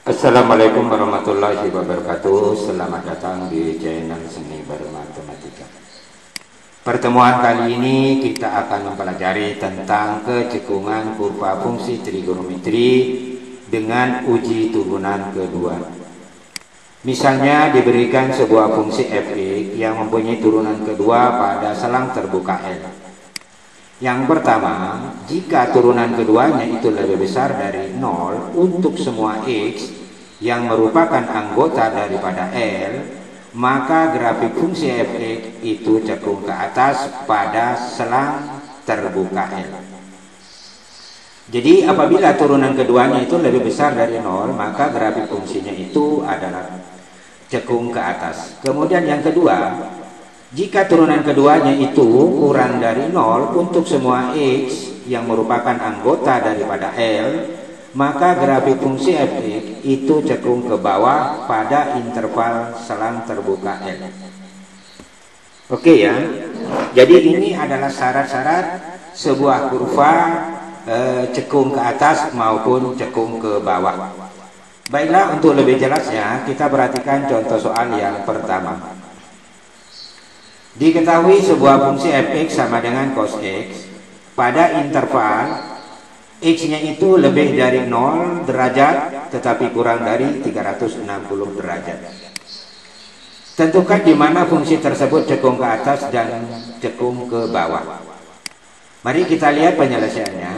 Assalamualaikum warahmatullahi wabarakatuh. Selamat datang di channel Seni Bermatematika. Pertemuan kali ini kita akan mempelajari tentang kecekungan kurva fungsi trigonometri dengan uji turunan kedua. Misalnya diberikan sebuah fungsi f(x) yang mempunyai turunan kedua pada selang terbuka L. Yang pertama, jika turunan keduanya itu lebih besar dari 0 untuk semua x yang merupakan anggota daripada L, maka grafik fungsi f(x) itu cekung ke atas pada selang terbuka L. Jadi apabila turunan keduanya itu lebih besar dari 0, maka grafik fungsinya itu adalah cekung ke atas. Kemudian yang kedua, jika turunan keduanya itu kurang dari 0 untuk semua x yang merupakan anggota daripada L, maka grafik fungsi f(x) itu cekung ke bawah pada interval selang terbuka L. Oke ya. Jadi ini adalah syarat-syarat sebuah kurva cekung ke atas maupun cekung ke bawah. Baiklah, untuk lebih jelasnya kita perhatikan contoh soal yang pertama. Diketahui sebuah fungsi f(x) sama dengan cos x pada interval x-nya itu lebih dari 0 derajat tetapi kurang dari 360 derajat. Tentukan di mana fungsi tersebut cekung ke atas dan cekung ke bawah. Mari kita lihat penyelesaiannya.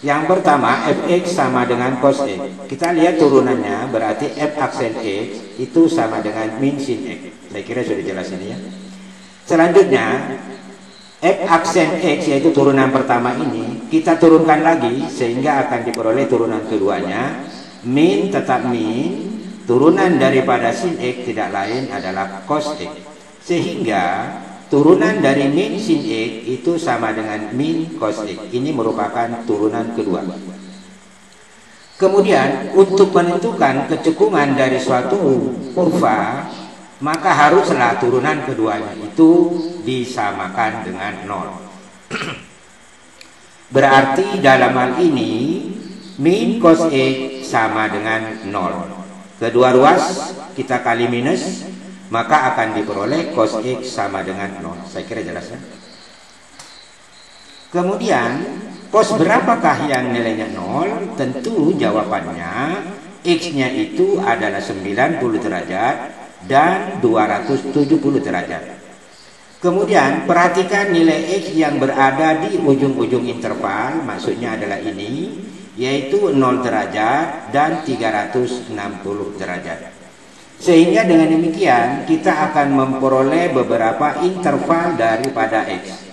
Yang pertama, f(x) sama dengan cos x. Kita lihat turunannya, berarti f aksen x itu sama dengan min sin x. Saya kira sudah jelas ini ya. Selanjutnya, f aksen x yaitu turunan pertama ini kita turunkan lagi sehingga akan diperoleh turunan keduanya. Min tetap min, turunan daripada sin x tidak lain adalah cos x. Sehingga turunan dari min sin x itu sama dengan min cos x. Ini merupakan turunan kedua. Kemudian untuk menentukan kecekungan dari suatu kurva, maka haruslah turunan keduanya itu disamakan dengan 0. Berarti dalam hal ini min cos x sama dengan 0. Kedua ruas kita kali minus, maka akan diperoleh cos x sama dengan 0. Saya kira jelas ya. Kemudian cos berapakah yang nilainya 0? Tentu jawabannya x-nya itu adalah 90 derajat dan 270 derajat. Kemudian perhatikan nilai x yang berada di ujung-ujung interval, maksudnya adalah ini, yaitu 0 derajat dan 360 derajat. Sehingga dengan demikian kita akan memperoleh beberapa interval daripada x.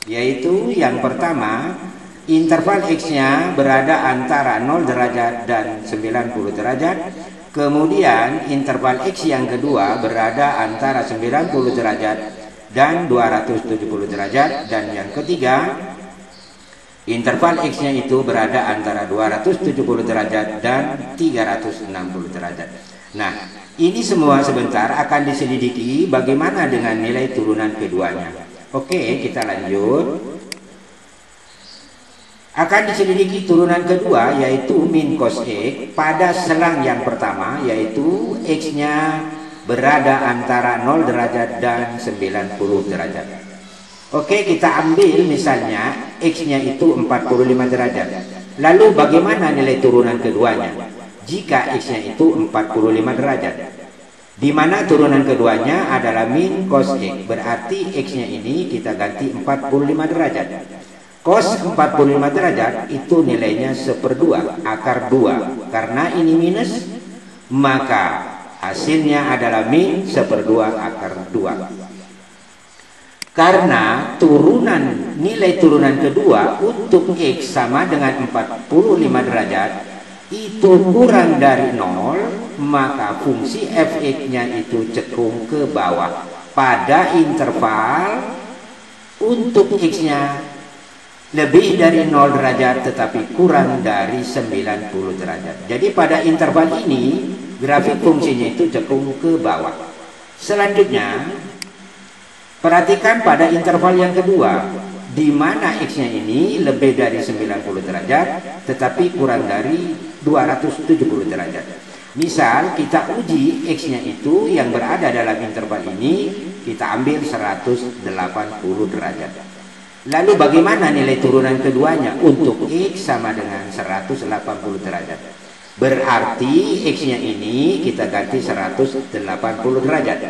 Yaitu yang pertama, interval x-nya berada antara 0 derajat dan 90 derajat. Kemudian interval x yang kedua berada antara 90 derajat dan 270 derajat. Dan yang ketiga, interval x-nya itu berada antara 270 derajat dan 360 derajat. Nah, ini semua sebentar akan diselidiki bagaimana dengan nilai turunan keduanya. Oke, kita lanjut. Akan diselidiki turunan kedua yaitu min cos x pada selang yang pertama, yaitu x-nya berada antara 0 derajat dan 90 derajat. Oke, kita ambil misalnya x-nya itu 45 derajat. Lalu bagaimana nilai turunan keduanya jika x-nya itu 45 derajat? Di mana turunan keduanya adalah min cos x, berarti x-nya ini kita ganti 45 derajat. Cos 45 derajat itu nilainya 1/2 akar 2. Karena ini minus, maka hasilnya adalah min 1/2 akar 2. Karena nilai turunan kedua untuk x sama dengan 45 derajat itu kurang dari 0, maka fungsi f(x)-nya itu cekung ke bawah pada interval untuk x-nya lebih dari 0 derajat tetapi kurang dari 90 derajat. Jadi pada interval ini grafik fungsinya itu cekung ke bawah. Selanjutnya perhatikan pada interval yang kedua. di mana X-nya ini lebih dari 90 derajat tetapi kurang dari 270 derajat. Misal kita uji X-nya itu yang berada dalam interval ini, kita ambil 180 derajat. Lalu bagaimana nilai turunan keduanya? Untuk X sama dengan 180 derajat. Berarti X-nya ini kita ganti 180 derajat.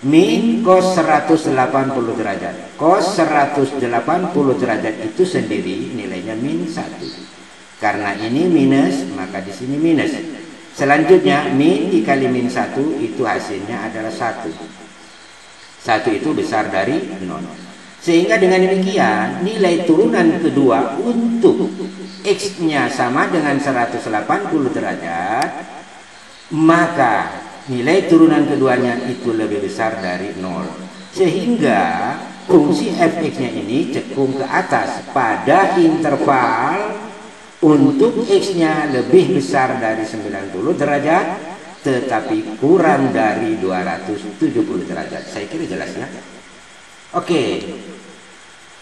Min cos 180 derajat. Cos 180 derajat itu sendiri nilainya min 1. Karena ini minus, maka di sini minus. Selanjutnya min dikali min 1 itu hasilnya adalah 1. 1 itu besar dari 0. Sehingga dengan demikian nilai turunan kedua untuk X-nya sama dengan 180 derajat, maka nilai turunan keduanya itu lebih besar dari 0. Sehingga fungsi fx-nya ini cekung ke atas pada interval untuk X-nya lebih besar dari 90 derajat tetapi kurang dari 270 derajat. Saya kira jelas ya. Oke,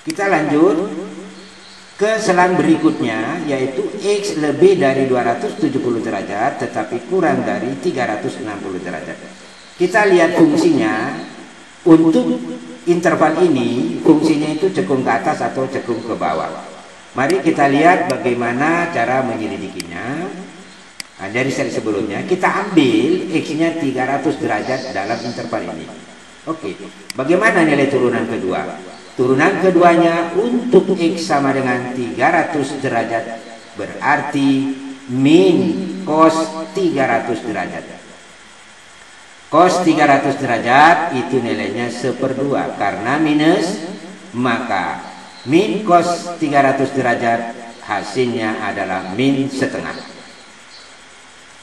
kita lanjut ke selang berikutnya, yaitu X lebih dari 270 derajat tetapi kurang dari 360 derajat. Kita lihat fungsinya. Untuk interval ini fungsinya itu cekung ke atas atau cekung ke bawah. Mari kita lihat bagaimana cara menyelidikinya. Nah, dari seri sebelumnya kita ambil X-nya 300 derajat dalam interval ini. Oke, bagaimana nilai turunan kedua? Turunan keduanya untuk X sama dengan 300 derajat berarti min cos 300 derajat. Cos 300 derajat itu nilainya 1/2 karena minus, maka min cos 300 derajat hasilnya adalah min setengah.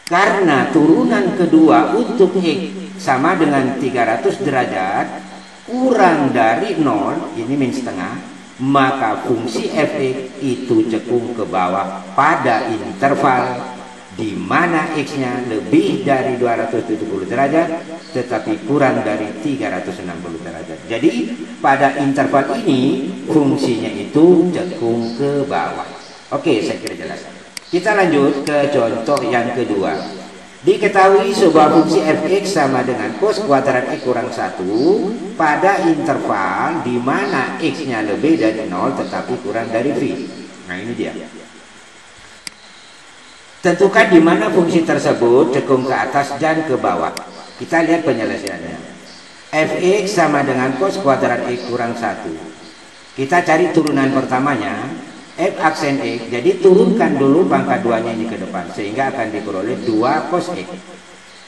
Karena turunan kedua untuk X sama dengan 300 derajat kurang dari 0, ini min setengah, maka fungsi fx itu cekung ke bawah pada interval di mana X-nya lebih dari 270 derajat tetapi kurang dari 360 derajat. Jadi pada interval ini fungsinya itu cekung ke bawah. Oke, saya kira jelas. Kita lanjut ke contoh yang kedua. Diketahui sebuah fungsi fx sama dengan cos kuadrat X kurang 1 pada interval di mana X-nya lebih dari 0 tetapi kurang dari V. Nah, ini dia. Tentukan di mana fungsi tersebut cekung ke atas dan ke bawah. Kita lihat penyelesaiannya. Fx sama dengan cos kuadrat X kurang 1. Kita cari turunan pertamanya, f aksen X. Jadi turunkan dulu pangkat 2-nya ini ke depan sehingga akan diperoleh 2 cos X.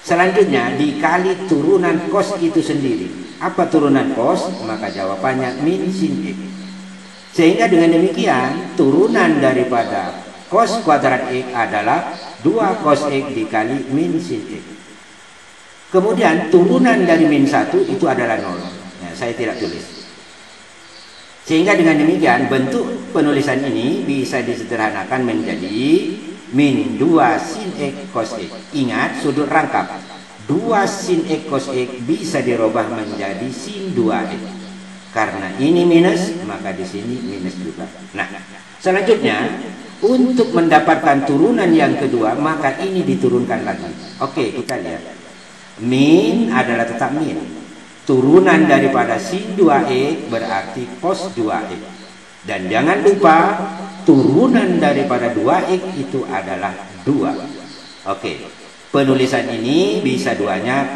Selanjutnya dikali turunan cos itu sendiri. Apa turunan cos? Maka jawabannya min sin X. Sehingga dengan demikian turunan daripada cos kuadrat X adalah 2 cos X dikali min sin X. Kemudian turunan dari min 1 itu adalah 0. Nah, saya tidak tulis. Sehingga dengan demikian bentuk penulisan ini bisa disederhanakan menjadi min 2 sin X cos X. Ingat sudut rangkap. 2 sin X cos X bisa dirubah menjadi sin 2X. Karena ini minus, maka di sini minus juga. Nah, selanjutnya untuk mendapatkan turunan yang kedua, maka ini diturunkan lagi. Oke, kita lihat. Min adalah tetap min. Turunan daripada sin 2x berarti cos 2x. Dan jangan lupa, turunan daripada 2x itu adalah 2. Oke, penulisan ini bisa duanya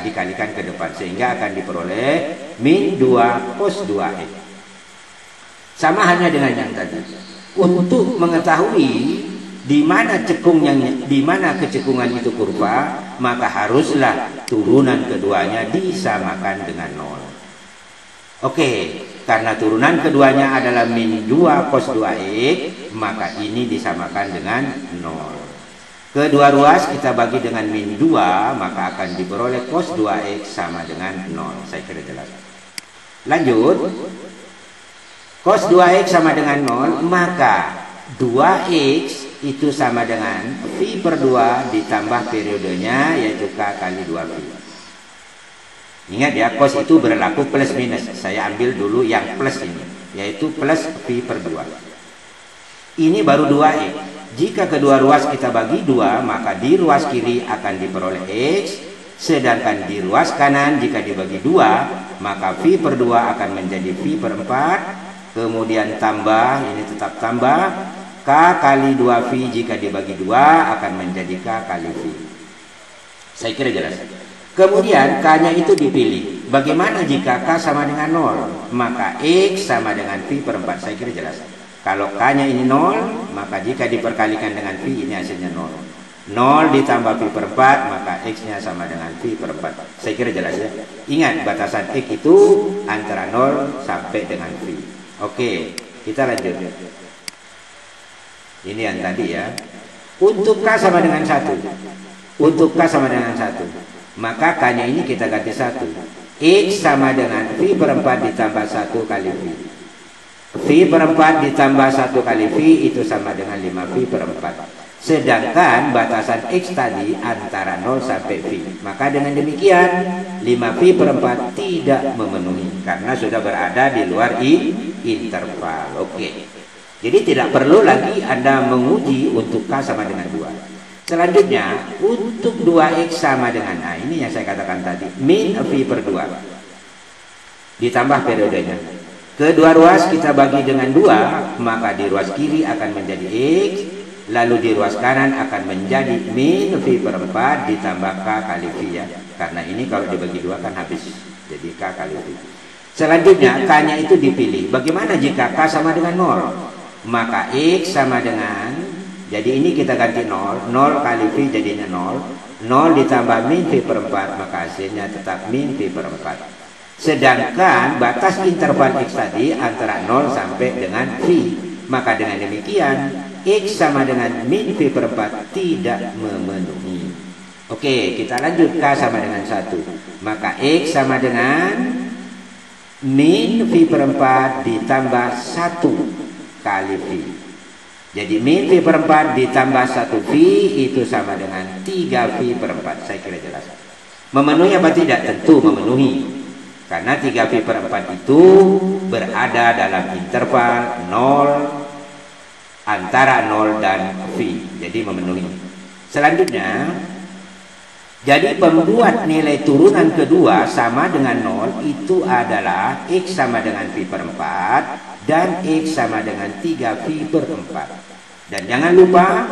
dikalikan ke depan. Sehingga akan diperoleh min 2 cos 2x. Sama hanya dengan yang tadi. Untuk mengetahui di mana kecekungan itu kurva, maka haruslah turunan keduanya disamakan dengan 0. Oke, karena turunan keduanya adalah min 2 cos 2x, maka ini disamakan dengan 0. Kedua ruas kita bagi dengan min 2, maka akan diperoleh cos 2x sama dengan 0. Saya kira jelas. Lanjut. Cos 2x sama dengan 0, maka 2x itu sama dengan V per 2 ditambah periodenya yaitu K kali 2V. Ingat ya, cos itu berlaku plus minus. Saya ambil dulu yang plus ini. yaitu plus V per 2. Ini baru 2X. Jika kedua ruas kita bagi 2, maka di ruas kiri akan diperoleh X, sedangkan di ruas kanan jika dibagi 2, maka V per 2 akan menjadi V per 4, kemudian tambah, ini tetap tambah, K kali 2V jika dibagi 2 akan menjadi K kali V. Saya kira jelas. Kemudian K-nya itu dipilih. Bagaimana jika K sama dengan 0? Maka X sama dengan V per 4. Saya kira jelas. Kalau K-nya ini 0, maka jika diperkalikan dengan V, ini hasilnya 0. 0 ditambah V per 4, maka X-nya sama dengan V per 4. Saya kira jelas ya. Ingat, batasan X itu antara 0 sampai dengan V. Oke, kita lanjut. Ini yang tadi ya. Untuk K sama dengan 1. Untuk K sama dengan 1. Maka K-nya ini kita ganti 1. X sama dengan V per 4 ditambah 1 kali V. V per 4 ditambah 1 kali V itu sama dengan 5V per 4. Sedangkan batasan X tadi antara 0 sampai V. Maka dengan demikian 5V per 4 tidak memenuhi karena sudah berada di luar interval. Oke. Jadi tidak perlu lagi Anda menguji untuk K sama dengan 2. Selanjutnya untuk 2X sama dengan, nah ini yang saya katakan tadi, min V per 2 ditambah periodenya. Kedua ruas kita bagi dengan 2, maka di ruas kiri akan menjadi X, lalu di ruas kanan akan menjadi min V per 4 ditambah K kali V ya. Karena ini kalau dibagi 2 kan habis, jadi K kali V. Selanjutnya K-nya itu dipilih. Bagaimana jika K sama dengan 0? Maka X sama dengan, jadi ini kita ganti 0, 0 kali V jadinya 0, 0 ditambah min V per 4, maka hasilnya tetap min V per 4. Sedangkan batas interval X tadi antara 0 sampai dengan V, maka dengan demikian X sama dengan min V per 4 tidak memenuhi. Oke, kita lanjut. K sama dengan 1, maka X sama dengan min V per 4 ditambah 1 kali V. Jadi min V per 4 ditambah 1V itu sama dengan 3V per 4. Saya kira jelas. Memenuhi apa tidak? Tentu memenuhi. Karena 3V per 4 itu berada dalam interval 0, antara 0 dan V. Jadi memenuhi. Selanjutnya, jadi pembuat nilai turunan kedua sama dengan 0 itu adalah X sama dengan V per 4 dan X sama dengan 3V per 4. Dan jangan lupa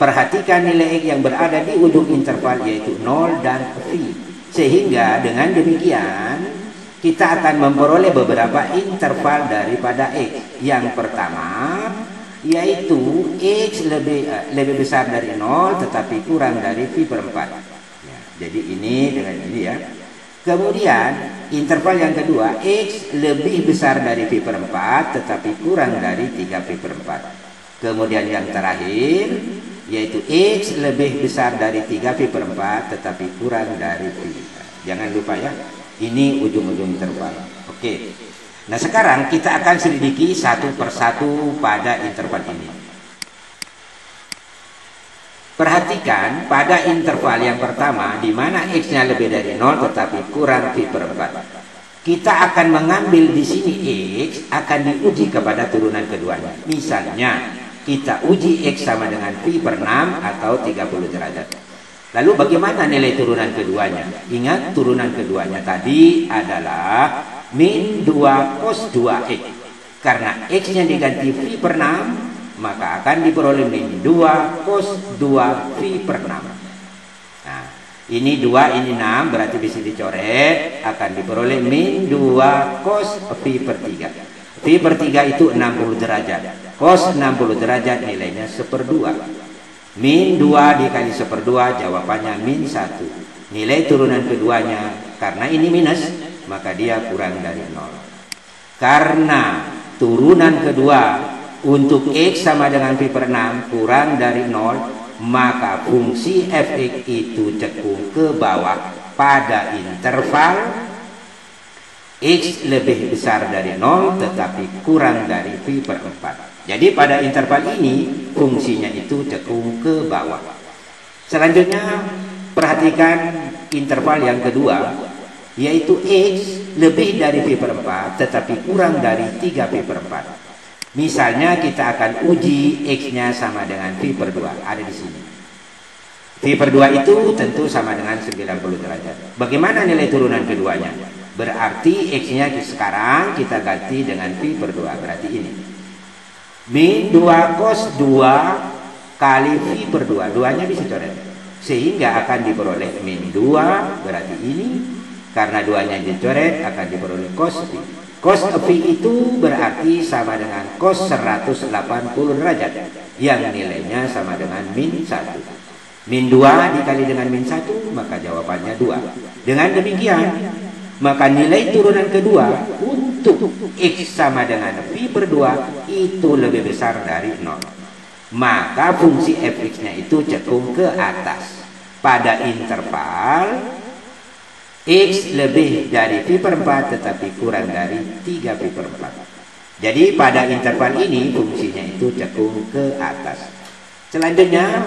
perhatikan nilai X yang berada di ujung interval yaitu 0 dan V. Sehingga dengan demikian kita akan memperoleh beberapa interval daripada X. Yang pertama yaitu X lebih besar dari 0 tetapi kurang dari V per 4 ya, jadi ini dengan ini ya. Kemudian interval yang kedua, X lebih besar dari V per 4 tetapi kurang dari 3V per 4. Kemudian yang terakhir yaitu X lebih besar dari 3V per 4 tetapi kurang dari V. Jangan lupa ya, ini ujung-ujung interval. Oke. Nah sekarang kita akan selidiki satu persatu pada interval ini. Perhatikan pada interval yang pertama di mana X-nya lebih dari 0 tetapi kurang V per 4. Kita akan mengambil di sini X akan diuji kepada turunan keduanya. Misalnya kita uji X sama dengan V per 6 atau 30 derajat. Lalu bagaimana nilai turunan keduanya? Ingat turunan keduanya tadi adalah min 2 cos 2X. Karena X-nya diganti V per 6, maka akan diperoleh min 2 cos 2V per 6. Nah, ini 2, ini 6, berarti bisa dicoret, akan diperoleh min 2 cos V per 3. V per 3 itu 60 derajat. Cos 60 derajat nilainya 1/2. Min 2 dikali 1/2 jawabannya min 1. Nilai turunan keduanya, karena ini minus, maka dia kurang dari 0. Karena turunan kedua untuk X sama dengan V per 6 kurang dari 0, maka fungsi fx itu cekung ke bawah pada interval X lebih besar dari 0 tetapi kurang dari V per 4. Jadi pada interval ini fungsinya itu cekung ke bawah. Selanjutnya perhatikan interval yang kedua. yaitu X lebih dari V per 4 tetapi kurang dari 3V per 4. Misalnya kita akan uji X-nya sama dengan V per 2, ada di sini. V per 2 itu tentu sama dengan 90 derajat. Bagaimana nilai turunan keduanya? Berarti X-nya sekarang kita ganti dengan V per 2, berarti ini. Min 2 cos 2 kali V per 2, duanya dicoret. Sehingga akan diperoleh min 2, berarti ini. Karena duanya dicoret akan diperoleh cos V. Cos V itu berarti sama dengan cos 180 derajat. Yang nilainya sama dengan min 1. Min 2 dikali dengan min 1, maka jawabannya 2. Dengan demikian, maka nilai turunan kedua untuk X sama dengan V per 2 itu lebih besar dari 0. Maka fungsi fx-nya itu cekung ke atas. Pada interval X lebih dari V per 4 tetapi kurang dari 3V per 4. Jadi pada interval ini fungsinya itu cekung ke atas. Selanjutnya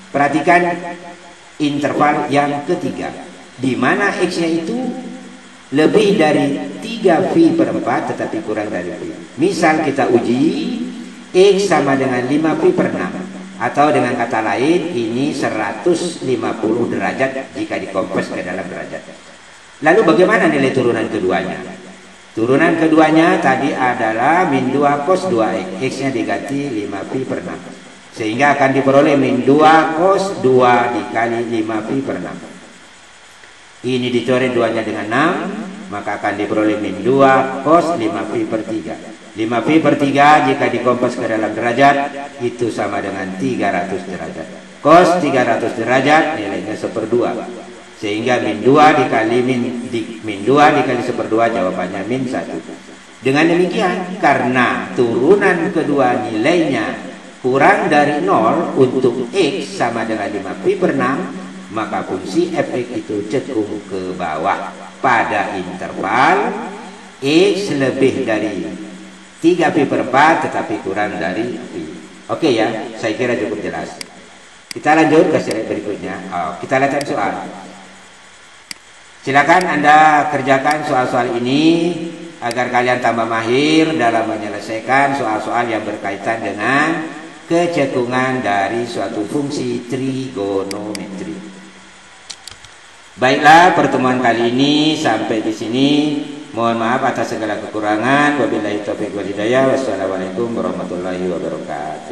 perhatikan interval yang ketiga, di mana X-nya itu lebih dari 3V per 4 tetapi kurang dari V. Misal kita uji X sama dengan 5V per 6. Atau dengan kata lain ini 150 derajat jika dikompres ke dalam derajat. Lalu bagaimana nilai turunan keduanya? Turunan keduanya tadi adalah min 2 cos 2X. X-nya diganti 5V per 6. Sehingga akan diperoleh min 2 cos 2 dikali 5V per 6. Ini dicoret duanya dengan 6, maka akan diperoleh min 2 cos 5V per 3. 5V per 3 jika dikompres ke dalam derajat itu sama dengan 300 derajat. Cos 300 derajat nilainya 1/2. Sehingga min 2 dikali min 2 dikali 1/2 jawabannya min 1. Dengan demikian, karena turunan kedua nilainya kurang dari 0 untuk X sama dengan 5V per 6, maka fungsi fx itu cekung ke bawah pada interval X lebih dari 3V per 4 tetapi kurang dari V. Oke ya, saya kira cukup jelas. Kita lanjut ke slide berikutnya. Kita lihat soal. Silakan Anda kerjakan soal-soal ini agar kalian tambah mahir dalam menyelesaikan soal-soal yang berkaitan dengan kecekungan dari suatu fungsi trigonometri. Baiklah, pertemuan kali ini sampai di sini. Mohon maaf atas segala kekurangan. Wabillahi taufiq wal hidayah. Wassalamualaikum warahmatullahi wabarakatuh.